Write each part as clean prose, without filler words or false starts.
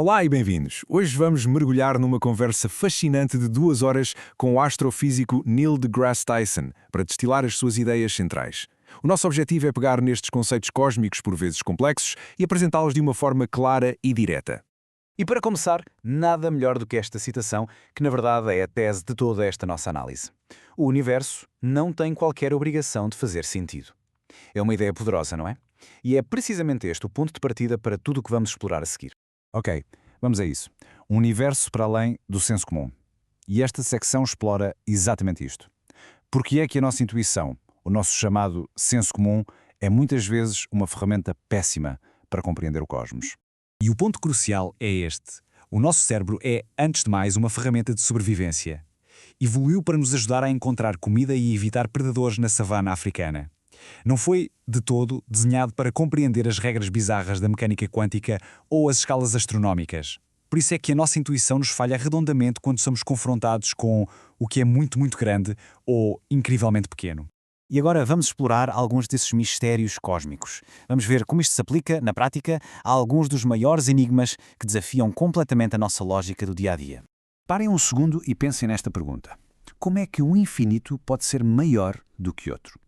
Olá e bem-vindos. Hoje vamos mergulhar numa conversa fascinante de 2 horas com o astrofísico Neil deGrasse Tyson para destilar as suas ideias centrais. O nosso objetivo é pegar nestes conceitos cósmicos por vezes complexos e apresentá-los de uma forma clara e direta. E para começar, nada melhor do que esta citação, que na verdade é a tese de toda esta nossa análise. O universo não tem qualquer obrigação de fazer sentido. É uma ideia poderosa, não é? E é precisamente este o ponto de partida para tudo o que vamos explorar a seguir. Ok, vamos a isso. Um universo para além do senso comum. E esta secção explora exatamente isto. Porque é que a nossa intuição, o nosso chamado senso comum, é muitas vezes uma ferramenta péssima para compreender o cosmos. E o ponto crucial é este. O nosso cérebro é, antes de mais, uma ferramenta de sobrevivência. Evoluiu para nos ajudar a encontrar comida e evitar predadores na savana africana. Não foi, de todo, desenhado para compreender as regras bizarras da mecânica quântica ou as escalas astronómicas. Por isso é que a nossa intuição nos falha redondamente quando somos confrontados com o que é muito, muito grande ou incrivelmente pequeno. E agora vamos explorar alguns desses mistérios cósmicos. Vamos ver como isto se aplica, na prática, a alguns dos maiores enigmas que desafiam completamente a nossa lógica do dia-a-dia. Parem um segundo e pensem nesta pergunta. Como é que um infinito pode ser maior do que outro?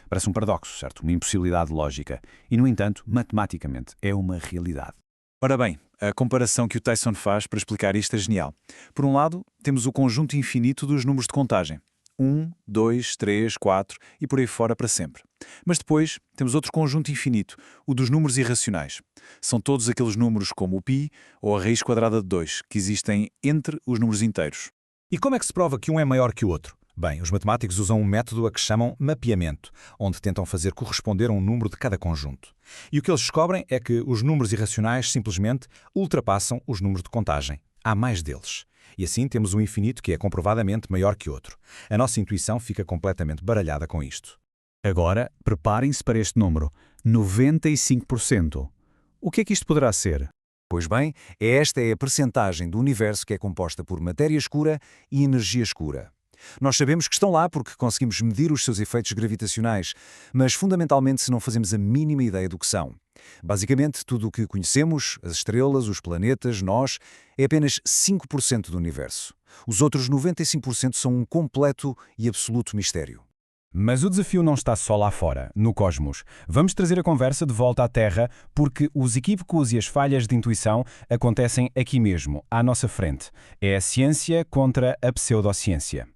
Parece um paradoxo, certo? Uma impossibilidade lógica. E, no entanto, matematicamente, é uma realidade. Ora bem, a comparação que o Tyson faz para explicar isto é genial. Por um lado, temos o conjunto infinito dos números de contagem. 1, 2, 3, 4 e por aí fora para sempre. Mas depois temos outro conjunto infinito, o dos números irracionais. São todos aqueles números como o π ou a raiz quadrada de 2, que existem entre os números inteiros. E como é que se prova que um é maior que o outro? Bem, os matemáticos usam um método a que chamam mapeamento, onde tentam fazer corresponder a um número de cada conjunto. E o que eles descobrem é que os números irracionais simplesmente ultrapassam os números de contagem. Há mais deles. E assim temos um infinito que é comprovadamente maior que outro. A nossa intuição fica completamente baralhada com isto. Agora, preparem-se para este número: 95%. O que é que isto poderá ser? Pois bem, esta é a percentagem do universo que é composta por matéria escura e energia escura. Nós sabemos que estão lá porque conseguimos medir os seus efeitos gravitacionais, mas fundamentalmente não fazemos a mínima ideia do que são. Basicamente, tudo o que conhecemos, as estrelas, os planetas, nós, é apenas 5% do universo. Os outros 95% são um completo e absoluto mistério. Mas o desafio não está só lá fora, no cosmos. Vamos trazer a conversa de volta à Terra porque os equívocos e as falhas de intuição acontecem aqui mesmo, à nossa frente. É a ciência contra a pseudociência.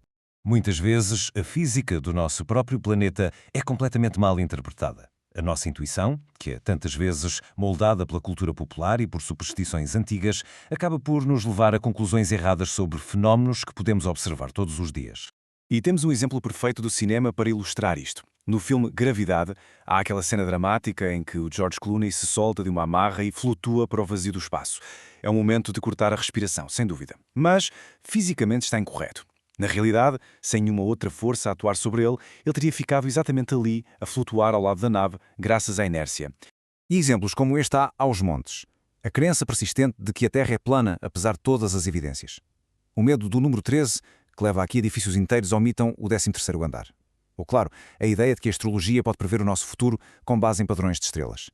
Muitas vezes, a física do nosso próprio planeta é completamente mal interpretada. A nossa intuição, que é tantas vezes moldada pela cultura popular e por superstições antigas, acaba por nos levar a conclusões erradas sobre fenómenos que podemos observar todos os dias. E temos um exemplo perfeito do cinema para ilustrar isto. No filme Gravidade, há aquela cena dramática em que o George Clooney se solta de uma amarra e flutua para o vazio do espaço. É um momento de cortar a respiração, sem dúvida. Mas, fisicamente, está incorreto. Na realidade, sem nenhuma outra força a atuar sobre ele, ele teria ficado exatamente ali, a flutuar ao lado da nave, graças à inércia. E exemplos como este há aos montes. A crença persistente de que a Terra é plana, apesar de todas as evidências. O medo do número 13, que leva a que edifícios inteiros omitam o 13º andar. Ou, claro, a ideia de que a astrologia pode prever o nosso futuro com base em padrões de estrelas.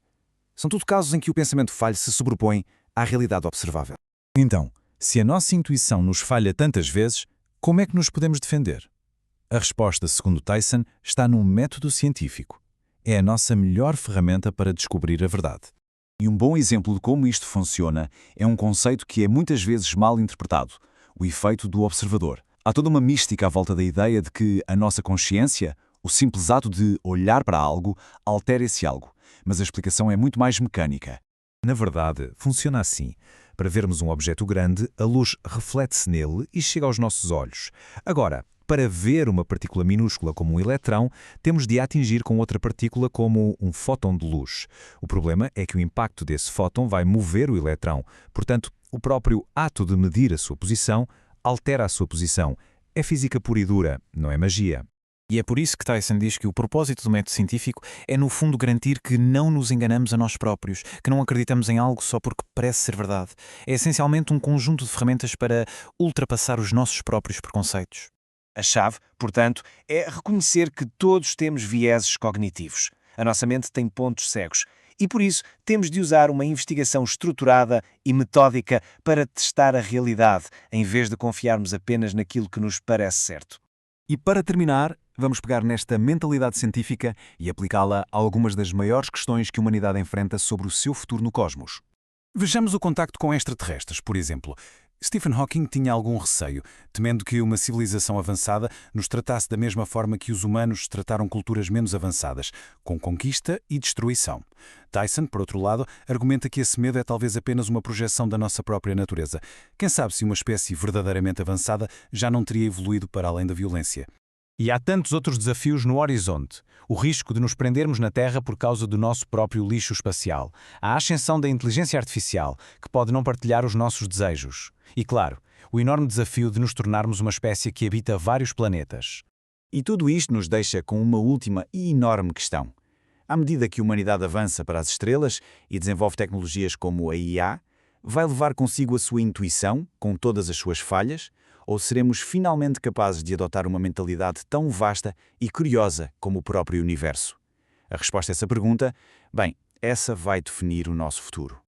São tudo casos em que o pensamento falho se sobrepõe à realidade observável. Então, se a nossa intuição nos falha tantas vezes, como é que nos podemos defender? A resposta, segundo Tyson, está num método científico. É a nossa melhor ferramenta para descobrir a verdade. E um bom exemplo de como isto funciona é um conceito que é muitas vezes mal interpretado: o efeito do observador. Há toda uma mística à volta da ideia de que a nossa consciência, o simples ato de olhar para algo, altera esse algo. Mas a explicação é muito mais mecânica. Na verdade, funciona assim. Para vermos um objeto grande, a luz reflete-se nele e chega aos nossos olhos. Agora, para ver uma partícula minúscula como um eletrão, temos de a atingir com outra partícula como um fóton de luz. O problema é que o impacto desse fóton vai mover o eletrão. Portanto, o próprio ato de medir a sua posição altera a sua posição. É física pura e dura, não é magia. E é por isso que Tyson diz que o propósito do método científico é, no fundo, garantir que não nos enganamos a nós próprios, que não acreditamos em algo só porque parece ser verdade. É essencialmente um conjunto de ferramentas para ultrapassar os nossos próprios preconceitos. A chave, portanto, é reconhecer que todos temos vieses cognitivos. A nossa mente tem pontos cegos E por isso temos de usar uma investigação estruturada e metódica para testar a realidade, em vez de confiarmos apenas naquilo que nos parece certo. E para terminar, vamos pegar nesta mentalidade científica e aplicá-la a algumas das maiores questões que a humanidade enfrenta sobre o seu futuro no cosmos. Vejamos o contacto com extraterrestres, por exemplo. Stephen Hawking tinha algum receio, temendo que uma civilização avançada nos tratasse da mesma forma que os humanos trataram culturas menos avançadas, com conquista e destruição. Tyson, por outro lado, argumenta que esse medo é talvez apenas uma projeção da nossa própria natureza. Quem sabe se uma espécie verdadeiramente avançada já não teria evoluído para além da violência. E há tantos outros desafios no horizonte. O risco de nos prendermos na Terra por causa do nosso próprio lixo espacial. A ascensão da inteligência artificial, que pode não partilhar os nossos desejos. E, claro, o enorme desafio de nos tornarmos uma espécie que habita vários planetas. E tudo isto nos deixa com uma última e enorme questão. À medida que a humanidade avança para as estrelas e desenvolve tecnologias como a IA, vai levar consigo a sua intuição, com todas as suas falhas, ou seremos finalmente capazes de adotar uma mentalidade tão vasta e curiosa como o próprio universo? A resposta a essa pergunta, bem, essa vai definir o nosso futuro.